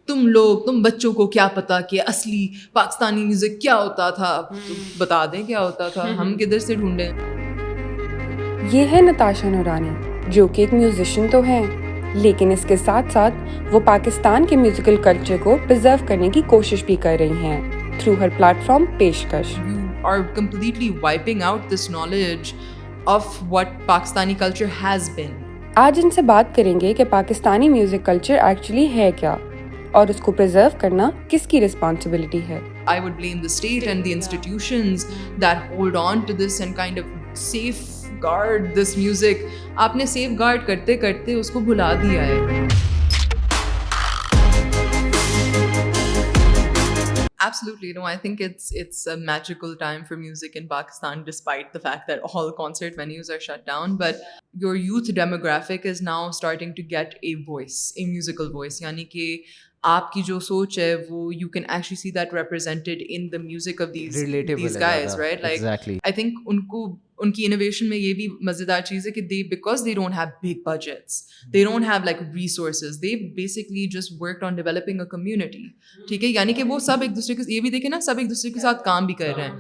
तुम बच्चों को क्या पता कि असली पाकिस्तानी म्यूजिक क्या होता था, तो बता दें क्या होता था, हम किधर से ढूंढें। ये है नताशा नूरानी, जो कि एक म्यूजिशियन तो हैं, लेकिन इसके साथ साथ वो पाकिस्तान के म्यूजिकल कल्चर को प्रिजर्व करने की कोशिश भी कर रही हैं थ्रू हर प्लेटफॉर्म पेशकश। You are completely wiping out this knowledge of what Pakistani culture has been. आज इनसे बात करेंगे कि पाकिस्तानी म्यूजिक कल्चर एक्चुअली है क्या और उसको प्रिजर्व करना किसकी रिस्पॉन्सिबिलिटी है। I would blame the state and the institutions that hold on to this and kind of safeguard this music. आपने safeguard करते करते उसको भुला दिया है। Absolutely, no. I think it's a magical time for music in Pakistan, despite the fact that all concert venues are shut down. But your youth demographic is now starting to get a voice, a musical voice. यानी कि आपकी जो सोच है वो you can actually see that represented in the music of these guys, right? Like exactly. I think उनकी innovation में ये भी मजेदार चीज़ है कि because they don't have big budgets, they don't have like resources, they basically just worked on developing a community. ठीक है, यानी कि वो सब एक दूसरे के, ये भी देखे ना, सब एक दूसरे के साथ काम भी कर रहे हैं।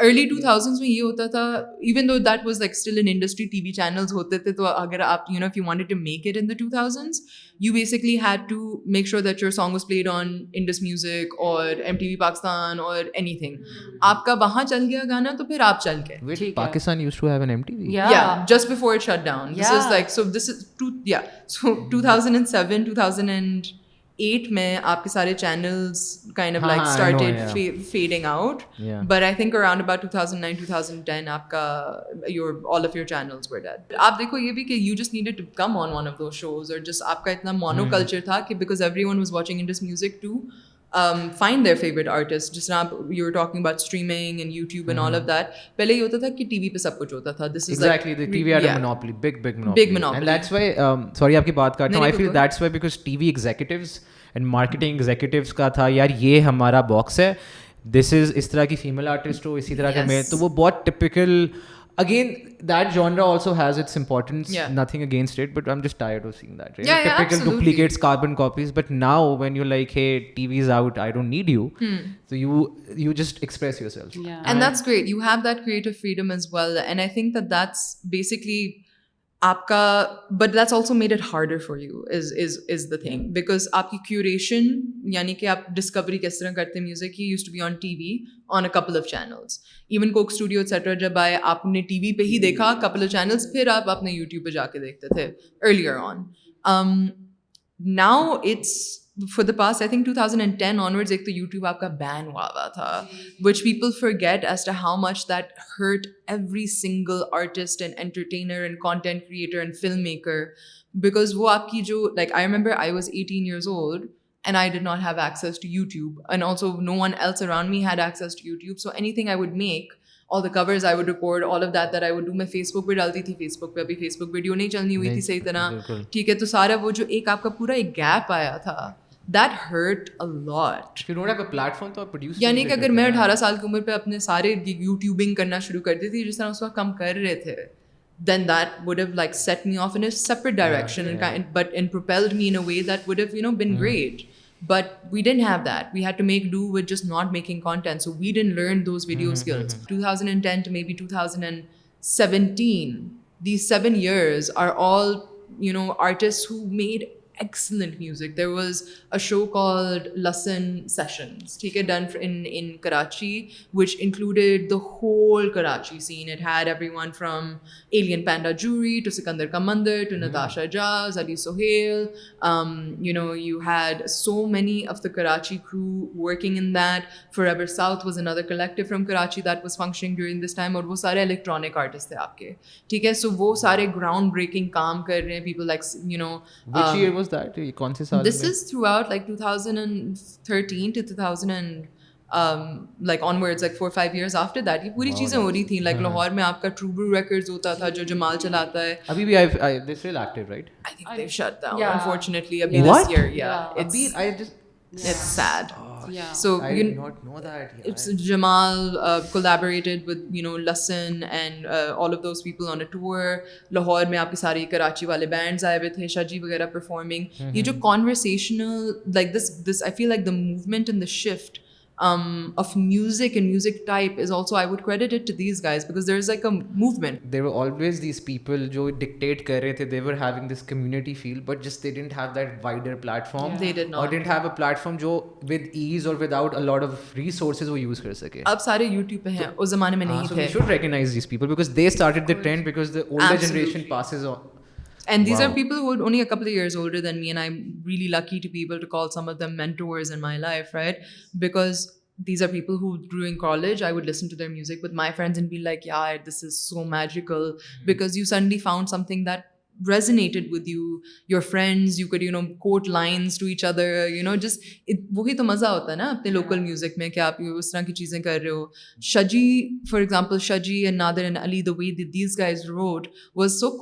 Early 2000s में ये होता था, even though that was like still an industry, TV channels होते थे, तो अगर आप if you wanted to make it in the 2000s, you basically had to make sure that your song was played on Indus Music or MTV Pakistan or anything. आपका वहाँ चल गया गाना तो फिर आप चल गए। Wait, Pakistan used to have an MTV? Yeah, just before it shut down. This is like, so this is, so 2007, 2008 में आपके सारे channels kind of like I started know, yeah. fading out. Yeah. But I think around about 2009, 2010, all of your channels were dead. आप देखो ये भी कि you just needed to come on one of those shows, or just आपका इतना monoculture था कि because everyone was watching Indus Music to find their favorite artists. जिस तरह आप you were talking about streaming and YouTube and all of that. पहले ये होता था कि TV पे सब कुछ होता था. This is exactly, like, the TV had a monopoly, big monopoly. Big monopoly. And that's why, sorry आपकी बात काटता हूँ, I feel बिल्कुल। that's why, because TV executives and marketing executives का था यार ये हमारा बॉक्स है, this is इस तरह की female artist हो, इसी तरह का मेल, तो वो बहुत typical. Again, that genre also has its importance. Yeah. Nothing against it, but I'm just tired of seeing that. Right? Yeah, yeah, Typical absolutely. duplicates, carbon copies. But now, when you're like, "Hey, TV's out. I don't need you," so you just express yourself. Yeah. And that's great. You have that creative freedom as well. And I think that that's basically आपका, but that's also made it harder for you is the thing, because आपकी curation यानी कि आप discovery किस तरह करते हैं music की used to be on TV on a couple of channels. Even Coke Studio etc. जब आए आपने TV पे ही देखा couple of channels, फिर आप अपने YouTube पे जाके देखते थे earlier on. Now it's for the past, I think 2010 onwards, एक तो YouTube आपका ban हुआ था, which people forget as to how much that hurt every single artist and entertainer and content creator and filmmaker, because वो आपकी जो, like I remember I was 18 years old and I did not have access to YouTube, and also no one else around me had access to YouTube, so anything I would make, all the covers I would record, all of that I would do, मैं Facebook पे डालती थी, Facebook पे अभी Facebook video नहीं चलनी हुई थी सही तरह, ठीक है, तो सारा वो जो एक आपका पूरा एक गैप आया था, that hurt a lot. If you don't have a platform तो produce. यानी कि अगर मैं 18 साल की उम्र पे अपने सारे YouTubing करना शुरू कर दी थी जिस तरह उस वक्त कम कर रहे थे, then that would have like set me off in a separate direction, and propelled me in a way that would have been great. But we didn't have that. We had to make do with just not making content, so we didn't learn those video skills. 2010 to maybe 2017, these 7 years are all artists who made excellent music. There was a show called Lasan Sessions, done in Karachi, which included the whole Karachi scene. It had everyone from Alien Panda Jury to Sikandar Ka Mandir to Natasha Jazz, Ali Sohail. You had so many of the Karachi crew working in that. Forever South was another collective from Karachi that was functioning during this time. और वो सारे electronic artists थे आपके, ठीक है, so वो सारे ground breaking काम कर रहे हैं. People like Which year was that? कौन से साल this में? is throughout like 2013 to 2000 and like onwards, like 4 or 5 years after that, ये पूरी चीजें हो रही थी. Like लाहौर में आपका True Brew Records होता था जो जमाल चलाता है. अभी भी they're still active, right? I think they've shut down, Yeah. unfortunately, abhi What? this year. Yeah, अभी I just it's sad. Yeah. So I you did not know that. Yeah. it's Jamal collaborated with Lasan and all of those people on a tour. Lahore में आपके सारे कराची वाले bands आए हुए थे, शाजी वगैरह performing. ये जो conversational like this I feel like the movement and the shift of music and music type is also, I would credit it to these guys because there's like a movement. There were always these people जो dictate कर रहे थे. They were having this community feel, but just they didn't have that wider platform. They did not. Or didn't have a platform जो with ease or without a lot of resources वो use कर सके. अब सारे YouTube पे हैं, उस ज़माने में नहीं So we थे. should recognize these people because they started the trend because the older generation passes on. And these Wow. are people who are only a couple of years older than me, and I'm really lucky to be able to call some of them mentors in my life, right? Because these are people who, during college, I would listen to their music with my friends and be like, yeah, this is so magical, because you suddenly found something that resonated with you, your friends, you could, quote lines to each other, just, वही तो मज़ा होता है ना अपने local music में कि आप उस तरह की चीज़ें कर रहे हो. Shaji, for example, Shaji and Nadir and Ali, the way that these guys wrote was so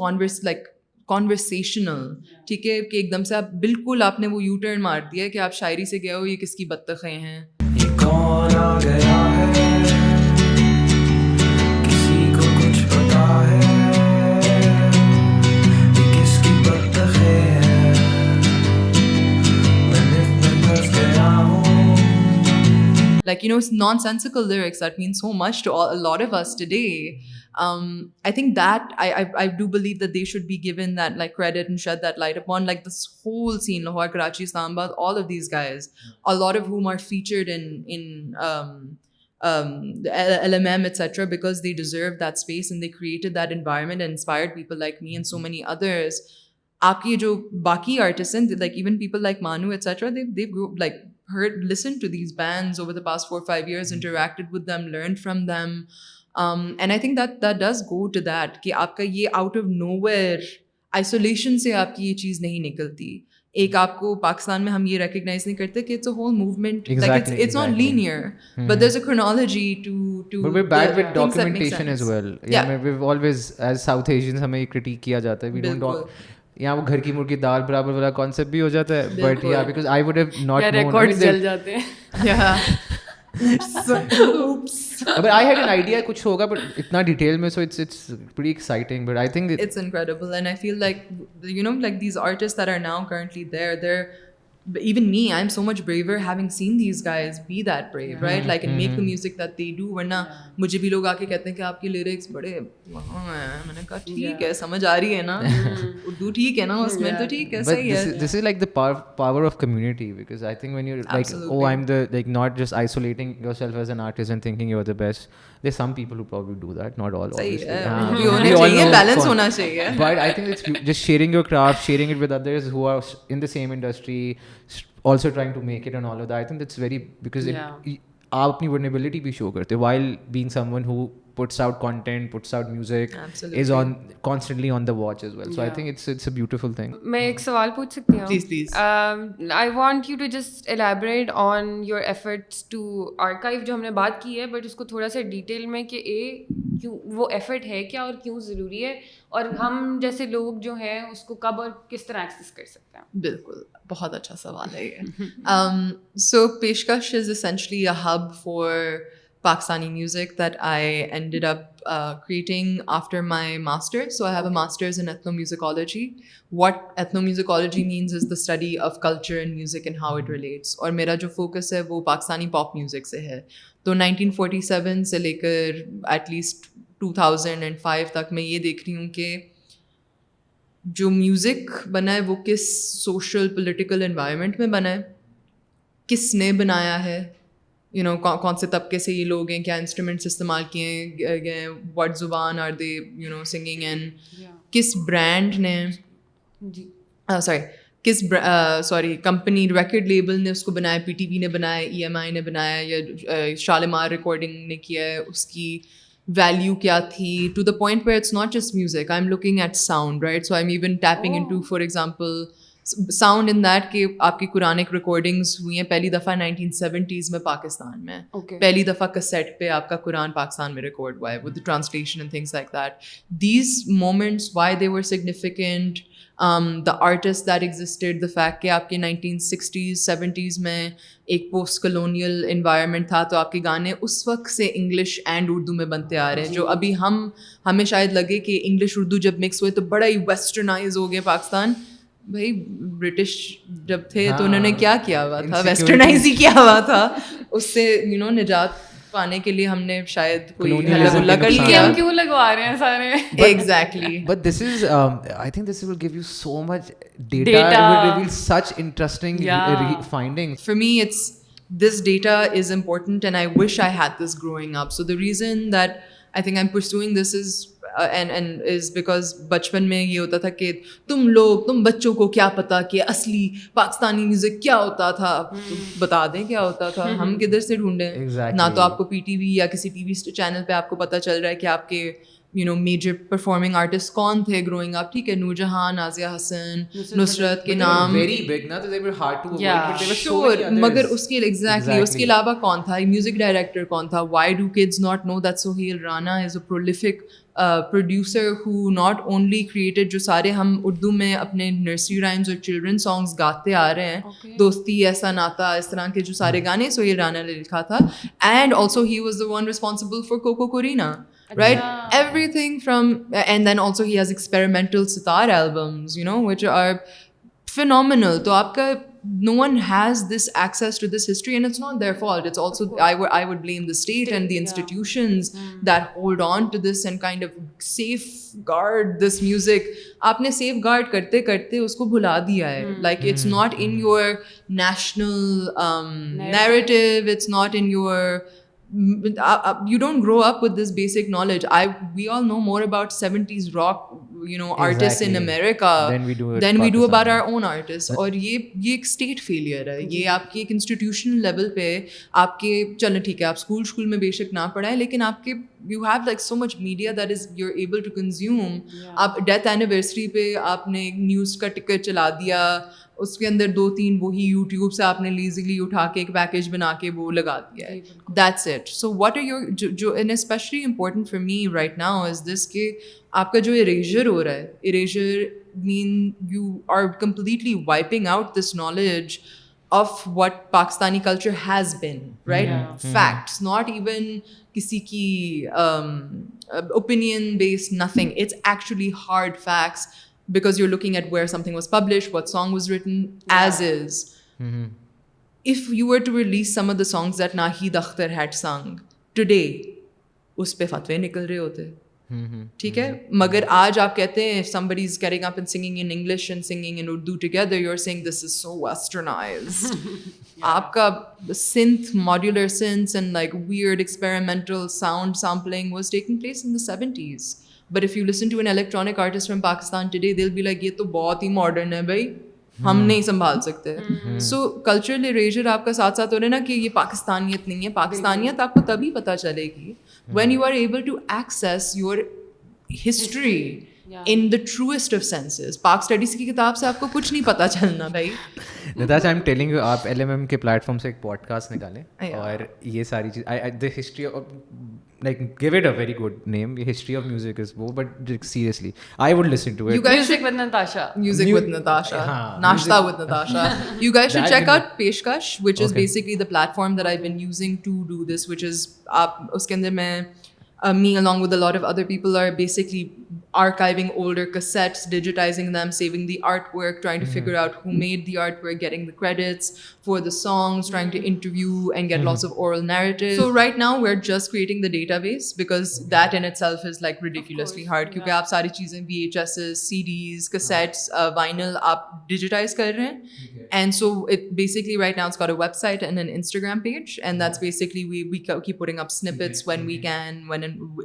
conversational. ठीक है कि एकदम से आप बिल्कुल आपने वो यू टर्न मार दिया कि आप शायरी से गए हो ये किसकी बत्तखें हैं. ये कौन आ गया है, किसी को कुछ पता है, ये किसकी बत्तखें हैं, मैं लिफ्ट में फंस गया हूँ. Like, it's nonsensical lyrics that mean so much to a lot of us today. I think that I do believe that they should be given that like credit and shed that light upon like this whole scene, Lahore, Karachi, Islamabad, all of these guys, a lot of whom are featured in the LMM, etc., because they deserved that space and they created that environment and inspired people like me and so many others. Aapki jo baki artists and like even people like Manu, etc., they've like listened to these bands over the past 4 or 5 years, interacted with them, learned from them. And I think that does go to that कि आपका ये out of nowhere isolation से आपकी ये चीज़ नहीं निकलती. एक आपको पाकिस्तान में हम ये recognize नहीं करते कि it's a whole movement. Exactly, like it's not linear, but there's a chronology to But we're bad the with things that make documentation as sense. well. Yeah. We've always, as South Asians, हमें ये critique किया जाता है. We don't बिल्कुल. यहाँ वो घर की मुर्गी दाल बराबर वाला concept भी हो जाता है. But बिल्कुल. yeah, because I would have not या known. records जल जाते हैं. Yeah. Oops. But I had an idea कुछ होगा, but इतना detail में, so it's pretty exciting. But I think It's incredible, and I feel like like these artists that are now currently there, they're even me, I'm so much braver having seen these guys be that brave, right? Like and make the music that they do. वरना मुझे भी लोग आके कहते हैं कि आपके lyrics बड़े वहाँ हैं. मैंने कहा ठीक है, समझ आ रही है ना, उर्दू ठीक है ना उसमें तो ठीक है, but सही है. this is like the power of community, because I think when you're like, Absolutely. oh, I'm the, like, not just isolating yourself as an artist and thinking you're the best. There's some people who probably do that, not all, सही obviously. है. हाँ, भी होने we all चाहिए, know balance कौन- होना चाहिए. But I think it's just sharing your craft, sharing it with others who are in the same industry, also trying to make it and all of that. I think that's very, because आप अपनी vulnerability भी show करते हो while being someone who puts out content, puts out music, Absolutely. is constantly on the watch as well. So I think it's a beautiful thing. मैं एक सवाल पूछ सकती हूँ? Please. I want you to just elaborate on your efforts to archive जो हमने बात की है, but उसको थोड़ा सा डिटेल में कि क्यों वो effort है क्या और क्यों ज़रूरी है, और हम जैसे लोग जो हैं उसको कब और किस तरह एक्सेस कर सकते हैं? बिल्कुल, बहुत अच्छा सवाल है ये. So Peshkash is essentially a hub for Pakistani music that I ended up creating after my master's. So I have a master's in ethnomusicology. What ethnomusicology means is the study of culture and music and how it relates. और मेरा जो focus है वो Pakistani pop music से है. तो 1947 से लेकर at least 2005 तक मैं ये देख रही हूँ कि जो म्यूज़िक बना है वो किस सोशल पॉलिटिकल एनवायरनमेंट में बना है, किसने बनाया है, कौन से तबके से ये लोग हैं, क्या इंस्ट्रूमेंट्स इस्तेमाल किए गए, व्हाट ज़ुबान आर दे सिंगिंग इन, किस ब्रांड ने कंपनी रिकॉर्ड लेबल ने उसको बनाया, PTV ने बनाया, EMI ने बनाया, या शालीमार रिकॉर्डिंग ने किया है, उसकी value क्या थी, to the point where it's not just music, I'm looking at sound, right? So I'm even tapping into, for example, sound in that कि आपकी कुरानिक रिकॉर्डिंग्स हुई हैं पहली दफ़ा 1970s में पाकिस्तान में. पहली दफ़ा कैसेट पे आपका कुरान पाकिस्तान में रिकॉर्ड हुआ है with the translation and things like that. These moments, why they were significant, the artists that existed, the fact कि आपके 1960s 70s में एक पोस्ट कलोनियल इन्वायरमेंट था, तो आपके गाने उस वक्त से इंग्लिश एंड उर्दू में बनते आ रहे हैं, जो अभी हमें शायद लगे कि इंग्लिश उर्दू जब मिक्स हुए तो बड़ा ही वेस्टर्नाइज हो गया पाकिस्तान। भाई ब्रिटिश जब थे तो उन्होंने क्या किया हुआ था, वेस्टर्नाइज ही किया हुआ था, उससे निजात पाने के लिए हमने शायद कोई हल्ला कर लिया। हम क्यों लगवा रहे हैं सारे? Exactly. But this is, I think this will give you so much data. It will reveal such interesting findings. For me, this data is important, and I wish I had this growing up. So the reason that I think I'm pursuing this is and is because बचपन में ये होता था कि तुम बच्चों को क्या पता कि असली पाकिस्तानी म्यूजिक क्या होता था, तो बता दें क्या होता था, हम किधर से ढूंढें। Exactly. ना तो आपको पीटीवी या किसी टीवी चैनल पे आपको पता चल रहा है कि आपके मेजर परफॉर्मिंग आर्टिस्ट कौन थे ग्रोइंग अप, ठीक है, नूरजहान, नाजिया हसन, नुसरत के नाम very big ना, तो they were hard to avoid, but they were so Sure, many others. मगर उसके exactly उसके अलावा कौन था, म्यूजिक डायरेक्टर कौन था? Why do kids not know that Sohail Rana is a prolific producer who not only created जो सारे हम उर्दू में अपने नर्सरी राइम्स और चिल्ड्रन सॉन्ग्स गाते आ रहे हैं, दोस्ती ऐसा नाता, इस तरह के जो सारे गाने सोहेल राना ने लिखा था, and also he was the one responsible for Coco Corina. Right, everything from, and then also he has experimental sitar albums, which are phenomenal. तो आपका no one has this access to this history, and it's not their fault. It's also I would blame the state and the institutions that hold on to this and kind of safeguard this music. आपने safeguard करते करते उसको भुला दिया है. Like it's not in your national narrative. It's not in your you don't grow up with this basic knowledge. We all know more about 70s rock, artists in America than we do about our own artists. और ये एक state failure है. ये आपकी एक institutional level पे आपके, चलो ठीक है, आप स्कूल में बेशक ना पढ़ाएं, लेकिन आपके you have like so much media that is you're able to consume. आप death anniversary पे आपने news का टिकट चला दिया, उसके अंदर 2-3 वही यूट्यूब से आपने लीजिली उठा के एक पैकेज बना के वो लगा दिया है. That's it. So what are your जो and especially important for me right now is this कि आपका जो erasure हो रहा है, erasure mean you are completely wiping out this knowledge of what Pakistani culture has been, right? Facts, not even किसी की opinion based, nothing. It's actually hard facts. Because you're looking at where something was published, what song was written, as is. If you were to release some of the songs that Nahid Akhtar had sung today, उस पे फतवे निकल रहे होते, ठीक है, मगर आज आप कहते हैं if somebody is getting up and singing in English and singing in Urdu together, you're saying this is so westernized. आपका synth, modular synths and like weird experimental sound sampling was taking place in the 70s. But if you listen to an electronic artist from Pakistan today, they'll be like, ये तो बहुत ही modern है भाई, हम नहीं संभाल सकते. So cultural erasure आपका साथ साथ हो रहा है ना कि ये पाकिस्तानियत नहीं है. पाकिस्तानियत आपको तभी पता चलेगी when you are able to access your history in the truest of senses. पाक स्टडीज की किताब से आपको कुछ नहीं पता चलना भाई. Natasha, I'm telling you, आप LMM के प्लेटफॉर्म से एक पॉडकास्ट निकालें और ये सारी चीज the history of like give it a very good name. The history of music is वो, but seriously, I would listen to it. You guys Music with Natasha. Music with Natasha. Nashta with Natasha. You guys should check out Peshkash, which is basically the platform that I've been using to do this, which is उसके अंदर मैं me along with a lot of other people are basically archiving older cassettes, digitizing them, saving the artwork, trying to figure out who made the artwork, getting the credits for the songs, trying to interview and get lots of oral narrative. So right now we're just creating the database because that in itself is like ridiculously hard क्योंकि आप सारी चीजें VHSs, CDs, cassettes, vinyl आप digitize कर रहे हैं. And so it basically right now it's got a website and an Instagram page, and that's basically we keep putting up snippets when we can,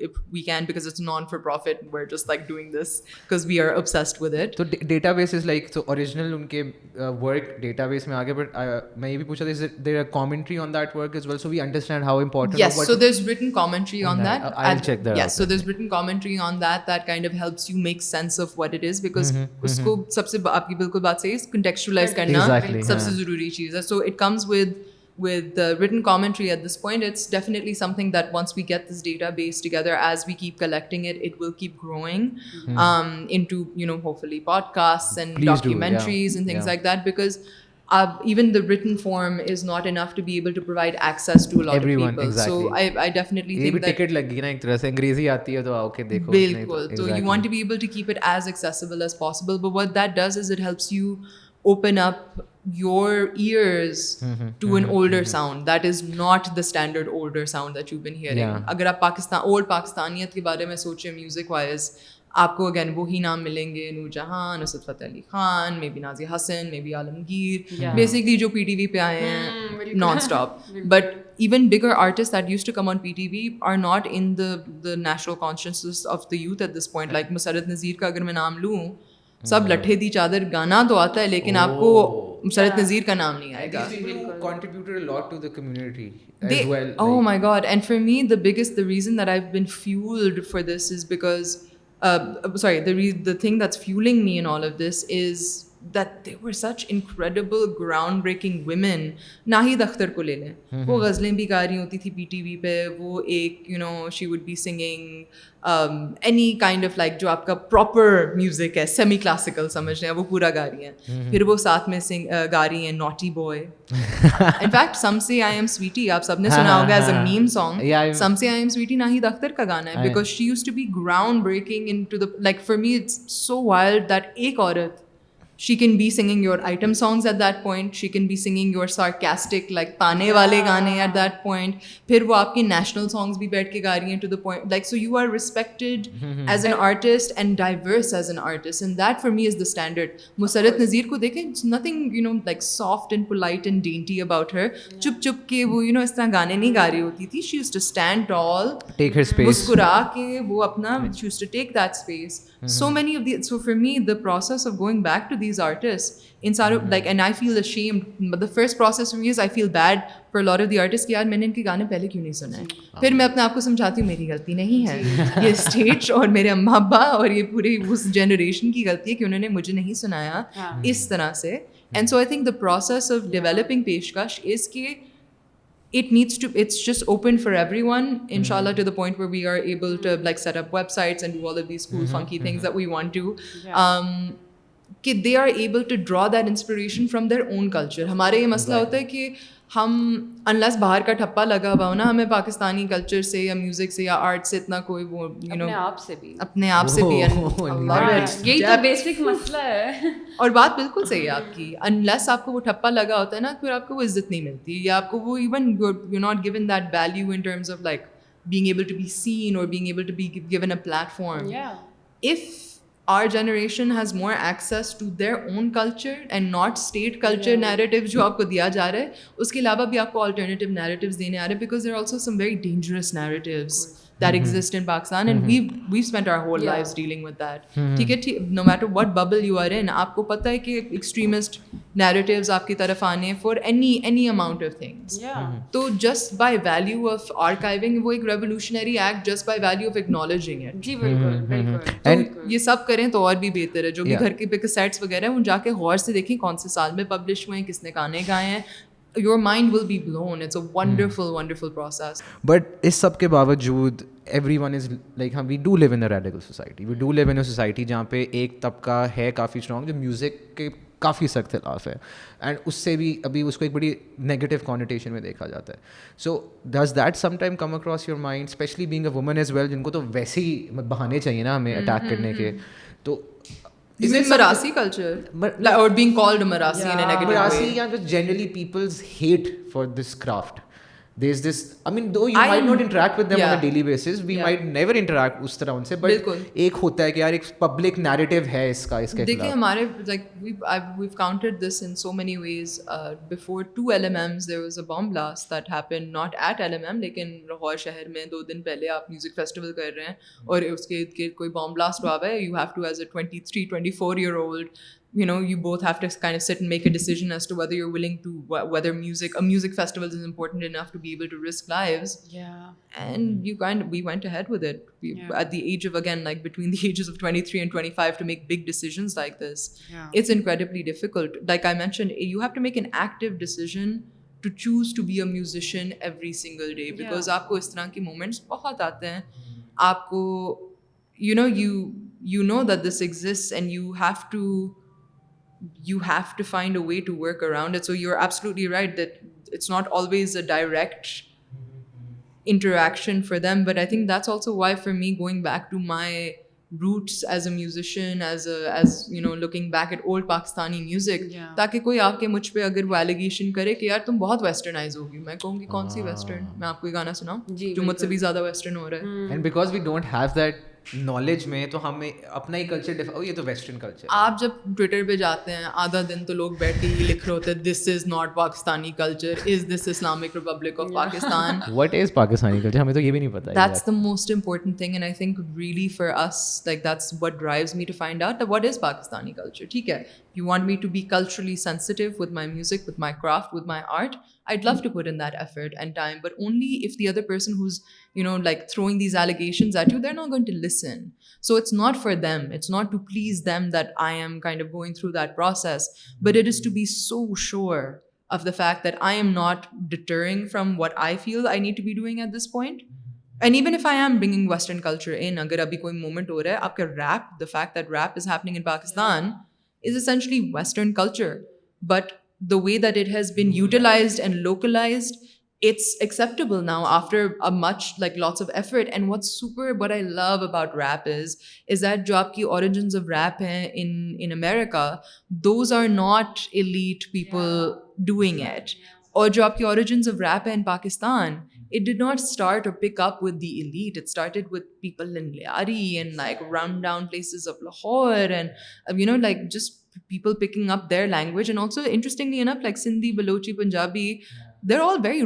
if we can, because it's non-for-profit. We're just like doing this because we are obsessed with it. So database is like, so original उनके work database में आगे, but मैं ये भी पूछा था, is there a commentary on that work as well, so we understand how important? Yes, so there's written commentary on that. I'll check that out. Yes, so there's written commentary on that kind of helps you make sense of what it is, because उसको सबसे आपकी बिल्कुल बात सही है, contextualize करना सबसे ज़रूरी चीज़ है. So it comes with with the written commentary at this point, it's definitely something that once we get this database together, as we keep collecting it, it will keep growing into, hopefully podcasts and Please do, yeah. documentaries and things Yeah. like that, because even the written form is not enough to be able to provide access to a lot Everyone, of people. exactly. So I definitely ये भी think that ticket लगी ना एक तरह से, अंग्रेजी आती है तो आओ के देखो. बिल्कुल. So you want to be able to keep it as accessible as possible, but what that does is it helps you open up your ears to an older sound that is not the standard older sound that you've been hearing. Yeah. अगर आप old पाकिस्तानियत के बारे में सोचें music wise, आपको again वही नाम मिलेंगे, Noor Jahan, Nusrat Fateh Ali Khan, may be Nazia Hassan, may be Alamgir, basically जो PTV पे आए हैं non stop. But even bigger artists that used to come on PTV are not in the national consciousness of the youth at this point. Like Musarrat नज़ीर का अगर मैं नाम लूँ, सब लट्ठे दी चादर गाना तो आता है, लेकिन आपको मुसरत नज़ीर का नाम नहीं आएगा. These people who contributed a lot to the community as They, well. oh like- my god. And for me, the reason that I've been fueled for this is because the thing that's fueling me in all of this is that they were such incredible groundbreaking women. Nahid Akhtar को ले लें, वो गज़लें भी गा रही होती थी PTV पे, वो एक she would be singing any kind of like जो आपका proper music है, semi classical समझ लें, वो पूरा गा रही हैं. फिर वो साथ में गा रही हैं Naughty Boy. In fact, Some Say I Am Sweetie, आप सबने सुना होगा as a meme song. Yeah, Some Say I Am Sweetie Nahid Akhtar का गाना है, because she used to be groundbreaking into the, like for me it's so wild that एक औरत, she can be singing your item songs at that point, she can be singing your sarcastic like ताने वाले गाने at that point, फिर वो आपकी national songs भी बैठ के गा रही हैं to the point, like so you are respected as an artist and diverse as an artist, and that for me is the standard. Musarrat नज़ीर को देखें, it's nothing like soft and polite and dainty about her. चुप चुप के वो इस तरह गाने नहीं गा रही होती थी. She used to stand tall, Take her space. मुस्कुरा के वो अपना, she used to take that space. So many of the, so for me the process of going back to these artists inside of like, and I feel ashamed, but the first process for me is I feel bad for a lot of the artists कि यार मैंने इनके गाने पहले क्यों नहीं सुने. फिर मैं अपने आप को समझाती हूँ मेरी गलती नहीं है, ये स्टेज और मेरे अम्मा अब्बा और ये पूरे उस जनरेशन की गलती है कि उन्होंने मुझे नहीं सुनाया इस तरह से. And so I think the process of developing पेशकश is कि it's just open for everyone, inshallah, to the point where we are able to like set up websites and do all of these cool funky things that we want to. कि they are able to draw that inspiration from their own culture. हमारे ये मसला होता है कि हम unless बाहर का ठप्पा लगा हुआ हो ना, हमें पाकिस्तानी कल्चर से या म्यूजिक से या आर्ट से इतना कोई वो अपने आप से भी यही तो बेसिक मसला है. और बात बिल्कुल सही है आपकी. अनलेस आपको वो ठप्पा लगा होता है ना, फिर आपको वो इज्जत नहीं मिलती, या आपको वो even you're not given that value in terms of like being able to be seen or being able to be given a platform. If our generation has more access to their own culture and not state culture narrative जो आपको दिया जा रहा है, उसके अलावा भी आपको alternative narratives देने आ रहे हैं, because there are also some very dangerous narratives that exist in Pakistan, and we've spent our whole lives dealing with that. ठीक है, no matter what bubble you are in, आपको पता है कि extremist narratives आपकी तरफ आने for any amount of things. तो just by value of archiving, वो एक revolutionary act just by value of acknowledging it. जी बिल्कुल बिल्कुल. तो ये सब करें तो और भी बेहतर है. जो भी घर के कैसेट्स वगैरह हैं, उन जाके गौर से देखें कौन से साल में पब्लिश हुए हैं, किसने गाने गाए हैं. Your mind will be blown. It's a wonderful, wonderful process. But इस सब के बावजूद everyone is like, we do live in a radical society. We do live in a society जहाँ पे एक तबका है काफ़ी strong जो म्यूज़िक के काफ़ी सख्त खिलाफ है, एंड उससे भी अभी उसको एक बड़ी नेगेटिव कॉनिटेशन में देखा जाता है. So does that sometime come across your mind, specially being a woman as well, जिनको तो वैसे ही बहाने चाहिए ना हमें अटैक करने के. तो Is it Marasi culture? Or being called Marasi in a negative Marasi, way? yeah, just generally people's hate for this craft. There's this, I mean, though you might not interact with them on a daily basis, we might never interact उस तरह उनसे, but एक होता है कि यार एक public narrative है इसके खिलाफ. देखिए हमारे like we've countered this in so many ways. Before 2 LMMs there was a bomb blast that happened not at LMM, लेकिन लाहौर शहर में 2 दिन पहले आप म्यूजिक फेस्टिवल कर रहे हैं और उसके इर्द-गिर्द कोई बॉम्ब ब्लास्ट हुआ है. You have to, as a 23-24-year-old, you both have to kind of sit and make a decision as to whether you're willing to, whether a music festival is important enough to be able to risk lives. And we went ahead with it. At the age of, again, like between the ages of 23 and 25, to make big decisions like this. It's incredibly difficult. Like I mentioned, you have to make an active decision to choose to be a musician every single day, because आपको इस तरह के moments बहुत आते हैं, आपको you know that this exists and you have to find a way to work around it. So you're absolutely right that it's not always a direct interaction for them, but I think that's also why for me, going back to my roots as a musician, as looking back at old Pakistani music, ताकि कोई आके मुझ पे अगर वो allegation करे कि यार तुम बहुत वेस्टर्नाइज होगी, मैं कहूँगी कौन सी वेस्टर्न, मैं आपको ये गाना सुनाऊँ जो मुझसे भी ज़्यादा वेस्टर्न हो रहा है. And because we don't have that knowledge में, तो हमें अपना ही कल्चर ये तो वेस्टर्न कल्चर. आप जब ट्विटर पे जाते हैं आधा दिन तो लोग बैठ के ही लिख रहे होते हैं, this is not Pakistani culture, is this Islamic Republic of Pakistan. What is Pakistani culture? हमें तो ये भी नहीं पता. That's the most important thing, and I think really for us, like that's what drives me to find out that what is Pakistani culture. ठीक है, you want me to be culturally sensitive with my music, with my craft, with my art, I'd love to put in that effort and time, but only if the other person who's like throwing these allegations at you, they're not going to listen. So it's not for them, it's not to please them that I am kind of going through that process, but it is to be so sure of the fact that I am not deterring from what I feel I need to be doing at this point. And even if I am bringing Western culture in, agar abhi koi moment ho raha hai, aapka rap, the fact that rap is happening in Pakistan is essentially Western culture, but the way that it has been utilized and localized, it's acceptable now after a much lots of effort. And what I love about rap is that jo aapki origins of rap hai in America, those are not elite people doing it. Or jo aapki origins of rap hai in Pakistan, it did not start or pick up with the elite. It started with people in Liari and rundown places of Lahore, and just people picking up their language. And also interestingly enough, like Sindhi, Balochi, Punjabi, they're all very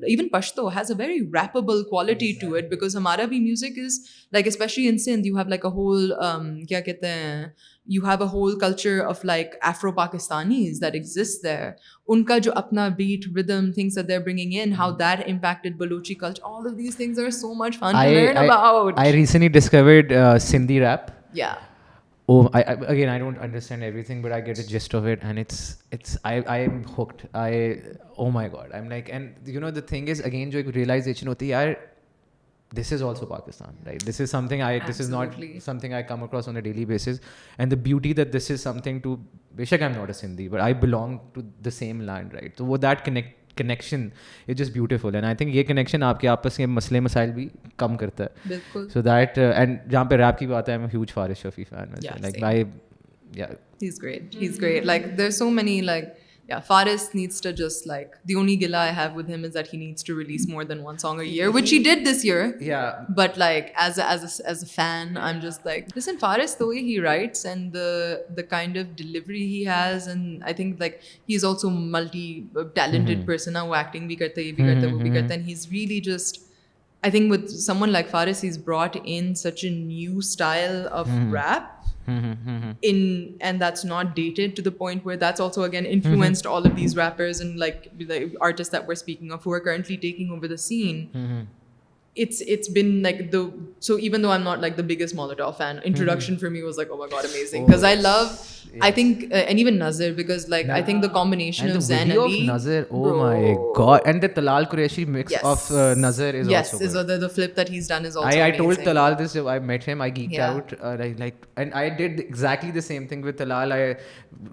even Pashto has a very rappable quality to it, because hamara bhi music is especially in Sindh, you have a whole kya kehte hain, you have a whole culture of Afro-Pakistanis that exists there. Unka jo apna beat, rhythm, things that they're bringing in, how that impacted Balochi culture, all of these things are so much fun to learn about. I recently discovered Sindhi rap. Yeah. Oh, again, I don't understand everything, but I get the gist of it, and I'm hooked. Oh my God, I'm like, and the thing is, again, jo ek realization hoti hai, yaar, this is also Pakistan, right? This is something this is not something I come across on a daily basis, and the beauty that this is something to, beshak I'm not a Sindhi, but I belong to the same land, right? So that connection is just beautiful, and I think ये connection आपके आपस के मसले मसाइल भी कम करता है. बिल्कुल. So that and जहाँ पे rap की बात है, I'm a huge Faris Shafi fan. Yeah, he's great. There's so many Faris needs to just the only gila I have with him is that he needs to release more than one song a year, which he did this year. Yeah. But as a fan, I'm just listen, Faris, the way he writes and the kind of delivery he has, and I think he's also multi-talented person now, acting bhi karta, ye bhi karta, wo bhi karta, and he's really just, I think with someone like Faris, he's brought in such a new style of rap. And that's not dated to the point where that's also again influenced all of these rappers and the artists that we're speaking of who are currently taking over the scene. It's been so even though I'm not the biggest Molotov fan, introduction for me was oh my God, amazing, because I love I think and even Nazir, because I think the combination and of the Zen video Ali, of Nazir, oh my God, and the Talal Qureshi mix of Nazir is yes, also good. the flip that he's done is also I amazing. told Talal this, I met him, I geeked out, and I did exactly the same thing with Talal.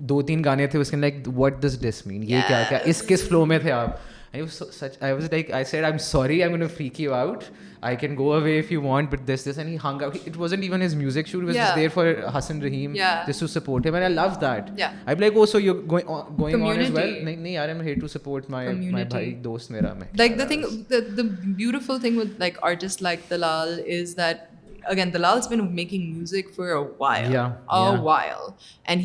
2-3 गाने थे उसके what does this mean, ये क्या इस किस flow में थे आप. I said, I'm sorry, I'm going to freak you out. I can go away if you want, but this, and he hung out. It wasn't even his music shoot. He was just there for Hassan Rahim, just to support him, and I love that. Yeah. I'm like, oh, so you're going on as well? Community. No, I'm here to support my bhai, dost mera. The beautiful thing with artists like Talal is that, again, Talal's been making music for a while. While. And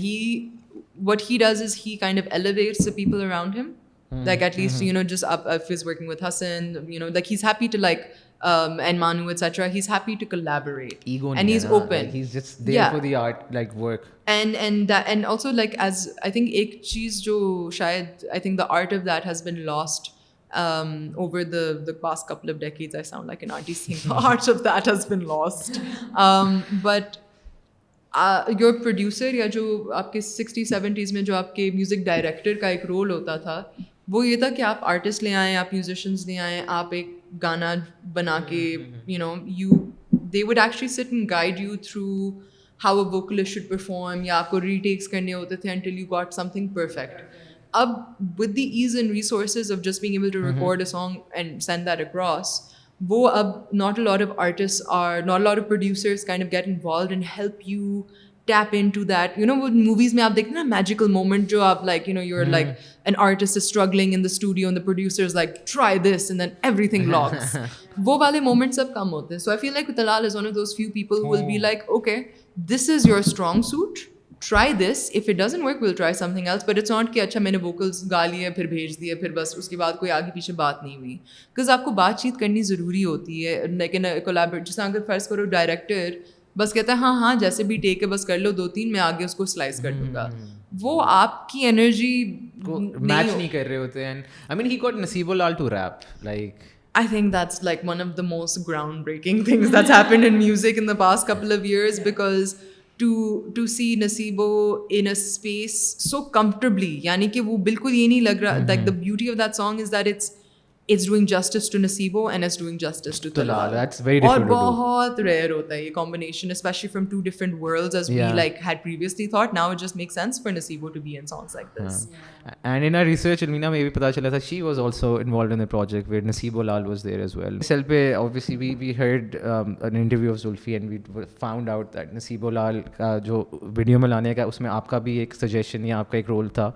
what he does is he kind of elevates the people around him. At least, just if he's working with Hassan, he's happy to and Manu, etc. He's happy to collaborate. Ego and he's open. He's just there for the art, work. And also as I think ek cheez jo shayad, I think the art of that has been lost over the past couple of decades. I sound like an auntie saying the art of that has been lost. But your producer या जो आपके 60s 70s में जो आपके music director का एक role होता था, वो ये था कि आप आर्टिस्ट ले आएँ, आप म्यूजिशियंस ले आएँ, आप एक गाना बना के you know they would actually sit and guide you through how a vocalist should perform, या आपको retakes करने होते थे until you got something perfect. Ab, with the ease and resources of just being able to record a song and send that across, not a lot of artists not a lot of producers kind of get involved and help you tap into that. You know, with movies mein aap dekhte na magical moment jo aap like, you know, you're like an artist is struggling in the studio and the producer is like, try this, and then everything locks. वो वाले moments अब कम होते हैं. So I feel like Talal is one of those few people who will be like, okay, this is your strong suit. Try this. If it doesn't work, we'll try something else. But it's not कि अच्छा मैंने vocals गा लिए फिर भेज दिए फिर बस उसके बाद कोई आगे पीछे बात नहीं हुई. Because आपको बातचीत करनी ज़रूरी होती है. लेकिन collaborate जैसे अगर फर्ज करो डायरेक्टर बस कहता है हाँ जैसे भी टेक है बस कर लो 2-3 मैं आगे उसको स्लाइस कर दूंगा. वो आपकी एनर्जी को मैच नहीं कर रहे होते. And I mean he got Naseebo Lal to rap like I think that's like one of the most groundbreaking things that's happened in music in the past couple of years, because to see Nasibo in a space so comfortably, यानी कि वो बिल्कुल ये नहीं लग रहा, like the beauty of that song is that it's doing justice to Nasibo and it's doing justice to Talal. That's very difficult to do. और बहुत rare होता है ये combination, especially from two different worlds as we like had previously thought. Now it just makes sense for Nasibo to be in songs like this. And in our research, Ilmina में भी पता चला था she was also involved in the project where Nasibo Lal was there as well. Cell पे obviously we heard an interview of Zulfi and we found out that Nasibo Lal का जो video में लाने का उसमें आपका भी एक suggestion या आपका एक रोल था.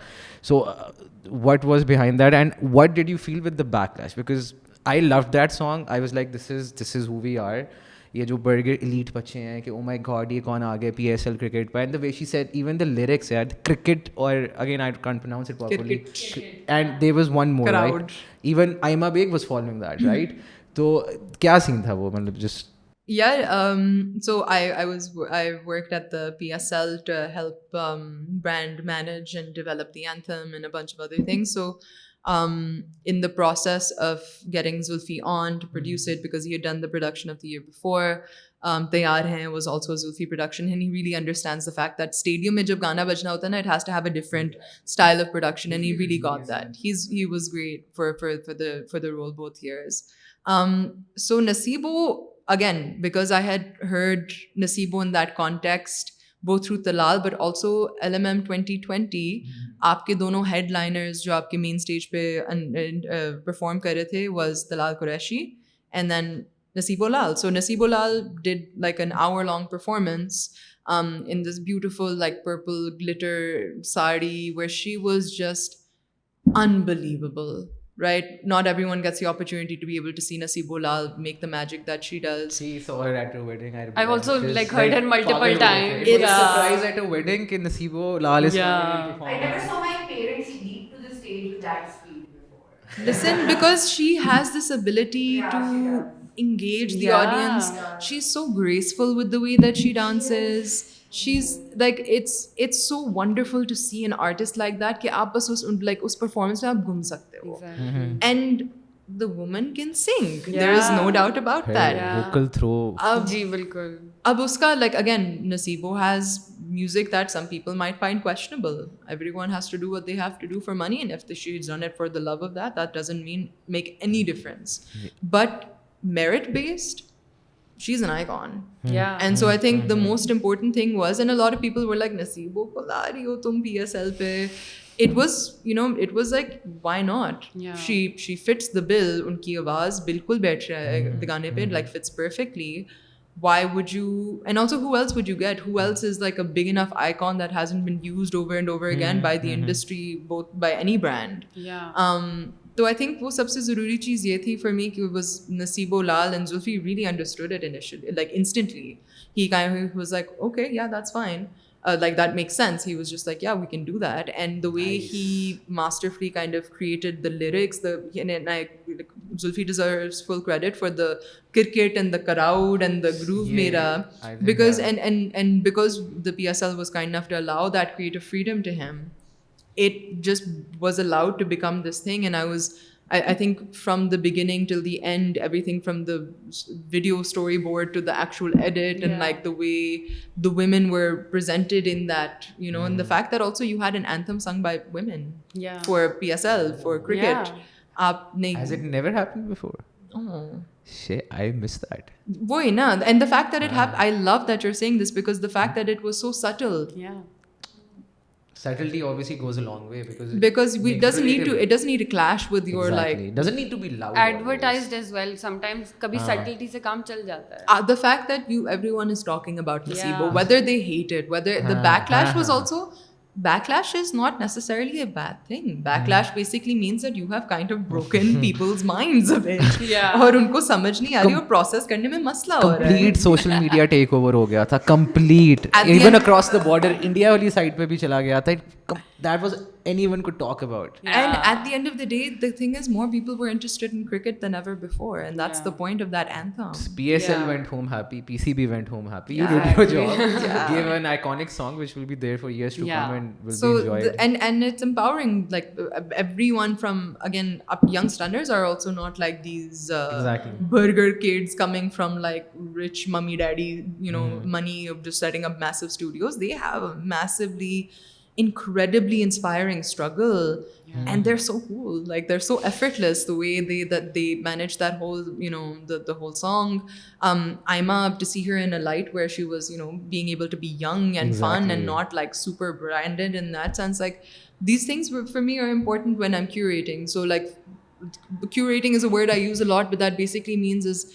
So what was behind that and what did you feel with the backlash? Because I loved that song. I was like, this is who we are. ये जो बर्गर elite बच्चे हैं कि oh my god ये कौन आ गए PSL cricket पर. And the way she said even the lyrics यार cricket, or again I can't pronounce it properly. And there was one more Crowd. right. Even Aima Beg was following that right. तो क्या scene था वो, मतलब just Yeah, so I worked at the PSL to help brand manage and develop the anthem and a bunch of other things. So in the process of getting Zulfi on to produce it, because he had done the production of the year before, Taiyar Hain was also a Zulfi production, and he really understands the fact that stadium mein jab gana bajna hota na, it has to have a different style of production, and he really got that. He was great for the role both years. So Nasibo, again, because I had heard Nasibo in that context, both through Talal but also LMM 2020, आपके दोनों headliners जो आपके main stage पे perform कर रहे थे was Talal Qureshi and then Nasibo Lal. So Nasibo Lal did like an hour-long performance in this beautiful like purple glitter sari where she was just unbelievable. Right? Not everyone gets the opportunity to be able to see Nasibo Lal make the magic that she does. she saw her at a wedding. I've also like heard her multiple times. It was a surprise at a wedding कि Nasibo Lal is performing. I never saw my parents leap to the stage with that speed before. Listen, because she has this ability to engage the audience. She's so graceful with the way that she dances. She's like, it's so wonderful to see an artist like that कि आप बस उस performance में आप घूम सकते हो. And the woman can sing. There is no doubt about that. vocal throw. जी बिल्कुल. अब उसका like again, Nasibo has music that some people might find questionable. Everyone has to do what they have to do for money, and if she's done it for the love of that doesn't make any difference. But merit based, she's an icon. Yeah. And so I think the most important thing was, and a lot of people were like, Nasibo ko la rahi ho tum PSL pe. It was, you know, it was like, why not? Yeah. She fits the bill. Unki awaaz bilkul baith raha hai gaane pe, like fits perfectly. Why would you? And also, who else would you get? Who else is like a big enough icon that hasn't been used over and over again by the industry, both by any brand? Yeah. So I think वो सबसे ज़रूरी चीज़ ये थी for me कि it was Nasibo Lal and Zulfi really understood it initially, like instantly. He kind of was like, okay, yeah, that's fine. Like that makes sense. He was just like, yeah, we can do that. And the way he masterfully kind of created the lyrics, Zulfi deserves full credit for the cricket and the crowd and the groove mera, because and because the PSL was kind enough to allow that creative freedom to him. It just was allowed to become this thing, and I was I think from the beginning till the end, everything from the video storyboard to the actual edit and Yeah. like the way the women were presented in that, you know, and the fact that also you had an anthem sung by women Yeah. for PSL, for cricket. Yeah. आपने Has it never happened before? oh. Shit, I missed that. Wohi na. And the fact that it happened, I love that you're saying this because the fact that it was so subtle. Yeah. Subtlety obviously goes a long way because Because makes it doesn't need to clash with your exactly. like It doesn't need to be loud. Advertised as well. Sometimes कभी subtlety से काम चल जाता है. the fact that everyone is talking about placebo, Yeah. whether they hate it, whether the backlash was also backlash is not necessarily a bad thing. Backlash basically means that you have kind of broken people's minds a bit. Yeah. और उनको समझ नहीं आ रही और process करने में मसला हो रहा है. Complete social media takeover हो गया था. Complete. At the Even end- across the border, India वाली side पे भी चला गया था. That was anyone could talk about. And at the end of the day, the thing is, more people were interested in cricket than ever before, and that's the point of that anthem. PSL Yeah. went home happy. PCB went home happy. You Yeah. did your job. Gave an iconic song which will be there for years to Yeah. come and will So be enjoyed. and it's empowering. Like everyone from again up young stunners are also not like these Exactly. burger kids coming from like rich mummy daddy, you know, money of just setting up massive studios. They have a massively incredibly inspiring struggle and they're so cool, like they're so effortless the way they manage that whole, you know, the whole song. Aima, to see her in a light where she was, you know, being able to be young and fun and Exactly. not like super branded in that sense. Like these things for me are important when I'm curating. So like curating is a word I use a lot, but that basically means is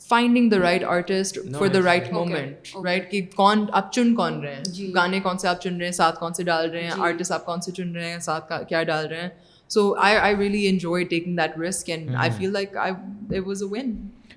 finding the right artist for the right moment, right? कि कौन आप चुन कौन रहे हैं, गाने कौन से आप चुन रहे हैं, साथ कौन से डाल रहे हैं, आर्टिस्ट आप कौन से चुन रहे हैं, साथ क्या डाल रहे हैं. So I really enjoyed taking that risk, and I feel like it was a win.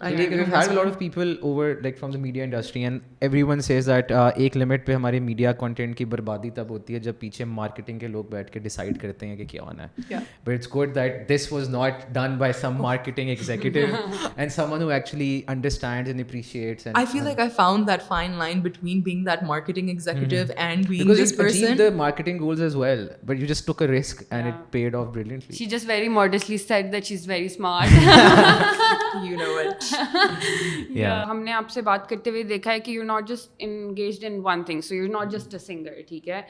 I take it We've as had a a lot win. of people over like from the media industry and everyone says that एक limit पे हमारे media content की बर्बादी तब होती है जब पीछे मार्केटिंग के लोग बैठ के डिसाइड करते हैं कि क्या होना है. Yeah. But it's good that this was not done by some marketing executive and someone who actually understands and appreciates. And I feel like I found that fine line between being that marketing executive and being because this you achieved person. the marketing goals as well, but you just took a risk and it paid off brilliantly. She just very modestly said that she's very smart. You know it. Yeah. हमने आपसे बात करते हुए देखा है कि you're not just engaged in one thing, so you're not just a singer, ठीक है.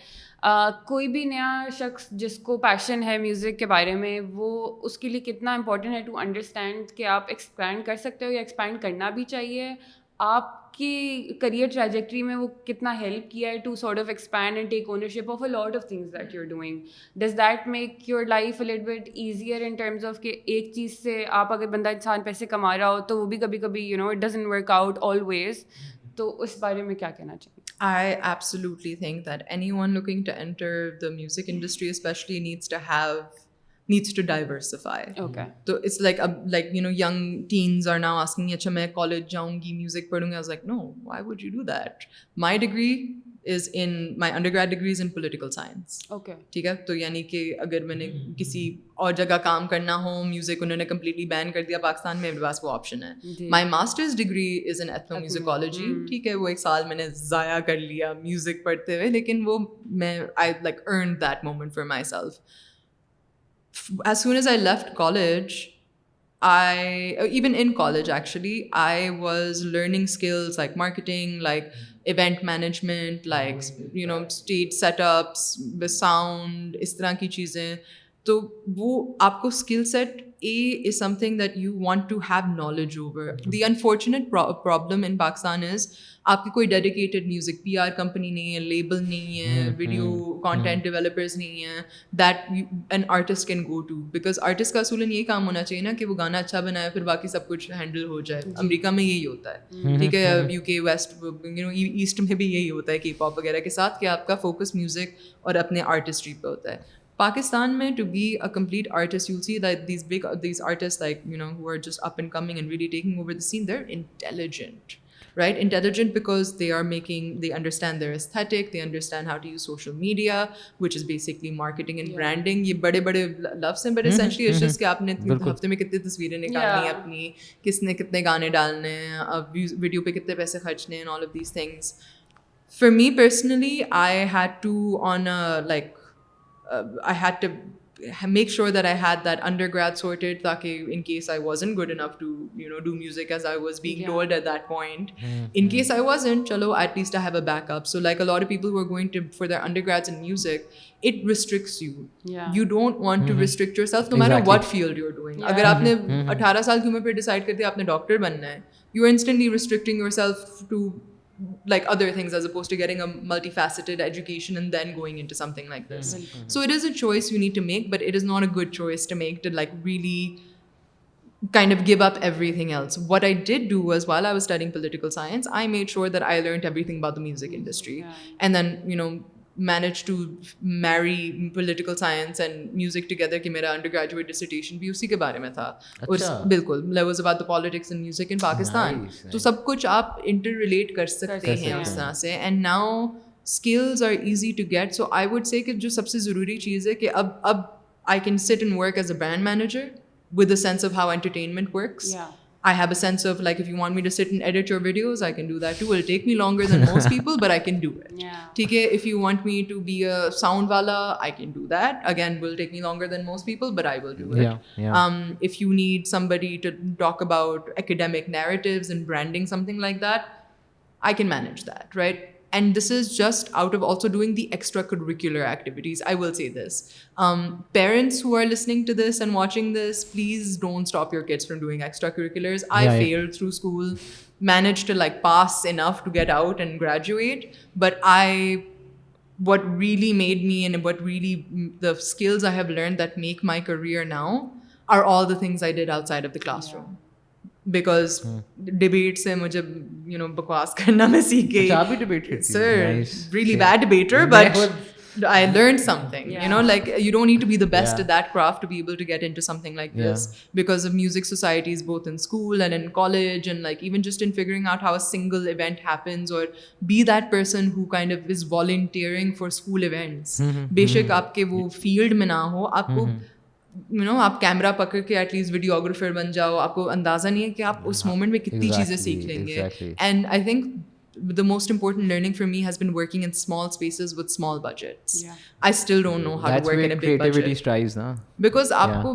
कोई भी नया शख्स जिसको पैशन है म्यूज़िक के बारे में, वो उसके लिए कितना इम्पोर्टेंट है टू अंडरस्टैंड कि आप एक्सपैंड कर सकते हो या एक्सपैंड करना भी चाहिए. आपकी करियर ट्रैजेक्टरी में वो कितना हेल्प किया है to sort of expand and take ownership of a lot of things that you are doing. Does that make your life a little bit easier in terms of कि एक चीज़ से आप अगर बंदा इंसान पैसे कमा रहा हो तो वो भी कभी कभी you know it doesn't work out always. तो उस बारे में क्या कहना चाहिए? I absolutely think that anyone looking to enter the music industry especially needs to diversify. Okay. So it's like you know, young teens are now asking me, "Acha, main college jaungi, music padhungi." I was like, no, why would you do that? My undergrad degree is in political science. Okay. ठीक है, तो यानी कि अगर मैंने किसी और जगह काम करना हो, म्यूजिक उन्होंने completely बैन कर दिया पाकिस्तान में, मेरे पास वो ऑप्शन है. My master's degree is in ethnomusicology. ठीक है, वो एक साल मैंने ज़ाया कर लिया म्यूजिक पढ़ते हुए, लेकिन वो I like earned that moment for myself. As soon as I left college, even in college actually, I was learning skills like marketing, like event management, like you know, stage setups, the sound, इस तरह की चीज़ें. तो वो आपको skill set is something that you want to have knowledge over. The unfortunate problem in Pakistan is आपकी कोई dedicated music PR company नहीं है, label नहीं है, video content developers नहीं है that an artist can go to, because artist का असूलन ये काम होना चाहिए ना कि वो गाना अच्छा बनाए फिर बाकी सब कुछ handle हो जाए. अमेरिका में यही होता है, ठीक है, UK West, you know, East में भी यही होता है K-pop वगैरह के साथ कि आपका focus music और अपने artistry पे होता है. Pakistan mein, to be a complete artist, you'll see that these artists, like, you know, who are just up and coming and really taking over the scene, they're intelligent, right? Intelligent because they understand their aesthetic, they understand how to use social media, which is basically marketing and branding. ये बड़े loves हैं, but essentially it's just कि आपने हफ्ते में कितनी तस्वीरें निकालनी है अपनी, किसने कितने गाने डालने हैं, वीडियो पे कितने पैसे खर्चने हैं, and all of these things. For me personally, I had to I had to make sure that I had that undergrad sorted ताकि in case I wasn't good enough to do music as I was being told at that point. In case I wasn't, chalo, at least I have a backup. So like a lot of people who are going to for their undergrads in music, it restricts you. Yeah. You don't want to restrict yourself no matter what field you're doing. अगर आपने 18 साल की उम्र पे decide कर दिया आपने doctor बनना है, you are instantly restricting yourself to like other things as opposed to getting a multifaceted education and then going into something like this. So it is a choice you need to make, but it is not a good choice to make to like really kind of give up everything else. What I did do was while I was studying political science, I made sure that I learned everything about the music industry and then managed to marry political science and music together कि मेरा undergraduate dissertation भी उसी के बारे में था और बिल्कुल that was about the politics and music in Pakistan. तो सब कुछ आप interrelate कर सकते हैं उस तरह से and now skills are easy to get. So I would say कि जो सबसे ज़रूरी चीज़ है कि अब I can sit and work as a brand manager with a sense of how entertainment works. Yeah. I have a sense of like if you want me to sit and edit your videos, I can do that too. It'll take me longer than most people, but I can do it. Yeah. ठीक है, if you want me to be a sound wala, I can do that. Again, will take me longer than most people, but I will do it. Yeah. If you need somebody to talk about academic narratives and branding, something like that, I can manage that, right? And this is just out of also doing the extracurricular activities. I will say this. Parents who are listening to this and watching this, please don't stop your kids from doing extracurriculars. I failed through school, managed to like pass enough to get out and graduate. But what really made me and what really the skills I have learned that make my career now are all the things I did outside of the classroom. Because debate से मुझे बकवास करना मैं सीख गई. आप भी debate करती Sir, Nice. really bad debater, but I learned something. Like you don't need to be the best at that craft to be able to get into something like this because of music societies both in school and in college and like even just in figuring out how a single event happens or be that person who kind of is volunteering for school events. बेशक आपके वो field में ना हो, आपको आप camera पकड़ के एटलीस्ट वीडियोग्राफर बन जाओ, आपको अंदाज़ा नहीं है कि आप उस मोमेंट में कितनी चीज़ें सीख लेंगे. And I think the most important learning for me has been working in small spaces with small budgets. I still don't know how to work in a big budget. Creativity strives, na? Because आपको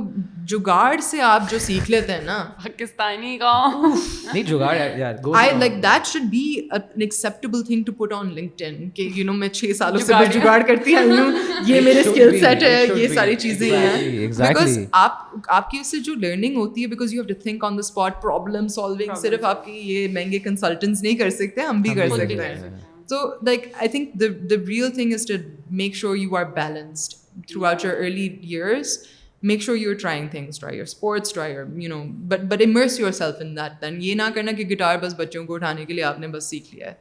जुगाड़ से आप जो सीख लेते हैं ना, पाकिस्तानी गाँव. नहीं जुगाड़ यार. I like that should be an acceptable thing to put on LinkedIn. कि मैं 6 सालों से बस जुगाड़ करती आई हूँ, ये मेरे skill set है, ये सारी चीजें हैं. Because आपकी उससे जो learning होती है, because you have to think on the spot, problem solving, सिर्फ आपकी ये महंगे consultants नहीं कर सकते, हम भी कर सकते हैं. So like I think the real thing is to make sure you are balanced throughout your early years. Make sure you're trying things, try your sports, try your but immerse yourself in that. Then ये ना करना कि guitar बस बच्चों को उठाने के लिए आपने बस सीख लिया है.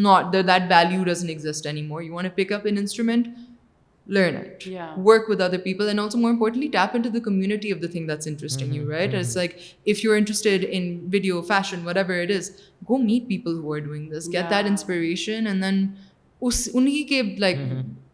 Not that value doesn't exist anymore. You want to pick up an instrument, learn it. Work with other people, and also more importantly, tap into the community of the thing that's interesting you, right? It's like if you're interested in video, fashion, whatever it is, go meet people who are doing this. Get that inspiration, and then unhi ke like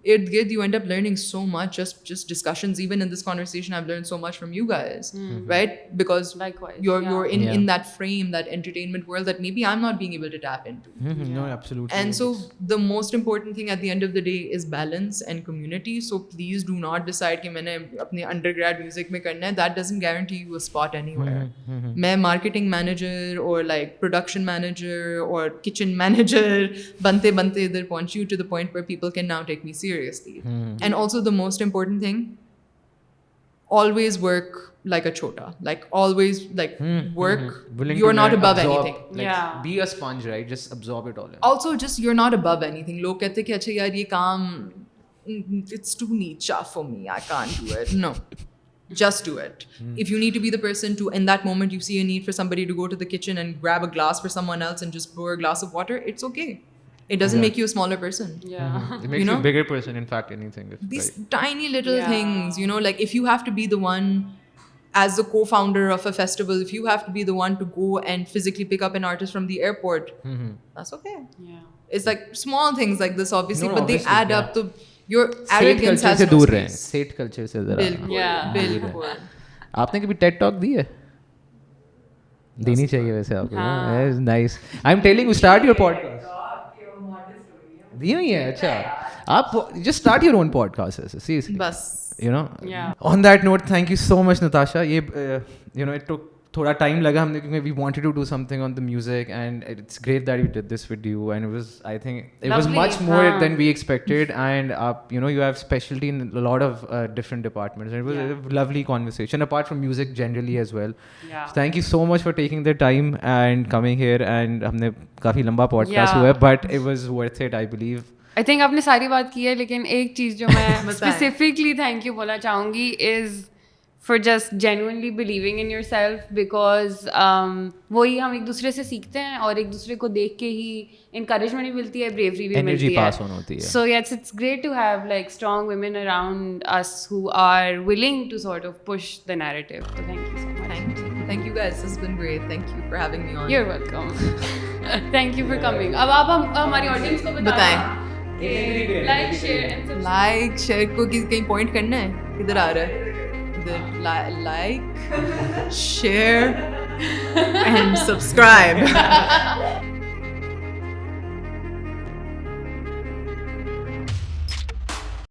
you end up learning so much. Just discussions. Even in this conversation, I've learned so much from you guys, right? Because Likewise, you're in that frame, that entertainment world that maybe I'm not being able to tap into. No, absolutely. And so the most important thing at the end of the day is balance and community. So please do not decide कि मैंने अपने undergrad music में करना है. That doesn't guarantee you a spot anywhere. मैं marketing manager or like production manager or kitchen manager बनते बनते इधर पहुंची हूँ to the point where people can now take me seriously. And also the most important thing, always work like a chota. Like always like work. You're not above anything. Like, be a sponge, right? Just absorb it all in. Also just you're not above anything. लोग कहते कि अच्छा यार ये काम it's too niche for me. I can't do it. No. Just do it. If you need to be the person to, in that moment you see a need for somebody to go to the kitchen and grab a glass for someone else and just pour a glass of water, it's okay. It doesn't make you a smaller person. It makes you a bigger person, in fact, anything. These tiny little things, like if you have to be the one as the co-founder of a festival, if you have to be the one to go and physically pick up an artist from the airport, that's okay. It's like small things like this, obviously, but they add up to your arrogance has no space. State culture से ज़रा. बिल्कुल. आपने कभी TED Talk दी है? देनी चाहिए वैसे आपको. Nice. I'm telling you, start your podcast. दी हुई है अच्छा आप just start your own podcast seriously बस you know Yeah. on that note thank you so much Natasha ये you know it took थोड़ा टाइम लगा हमने क्योंकि we wanted to do something on the music and it's great that we did this with you and it was I think it was Lovely, much more हाँ. than we expected and you know you have specialty in a lot of different departments and it was a lovely conversation apart from music generally as well. Yeah. So thank you so much for taking the time and coming here and हमने काफ़ी लंबा podcast Yeah. हुआ है but it was worth it I believe. I think आपने सारी बात की है लेकिन एक चीज़ जो मैं बताएं। स्पेसिफिकली थैंक यू बोलना चाहूँगी is for just genuinely believing in your self because वही हम एक दूसरे से सीखते हैं और एक दूसरे को देख के ही इंकरेजमेंट भी मिलती है ब्रेवरी भी Energy मिलती है pass on होती है। So yes it's great to have like strong women around us who are willing to sort of push the narrative तो thank you so much Thank you guys. This has been great. Thank you for having me on. You're welcome. Thank you for coming. अब आप हमारी audience को बताएं। Like share and subscribe like share को कहीं point करना है किधर आ रहा है इधर लाइक शेयर एंड सब्सक्राइब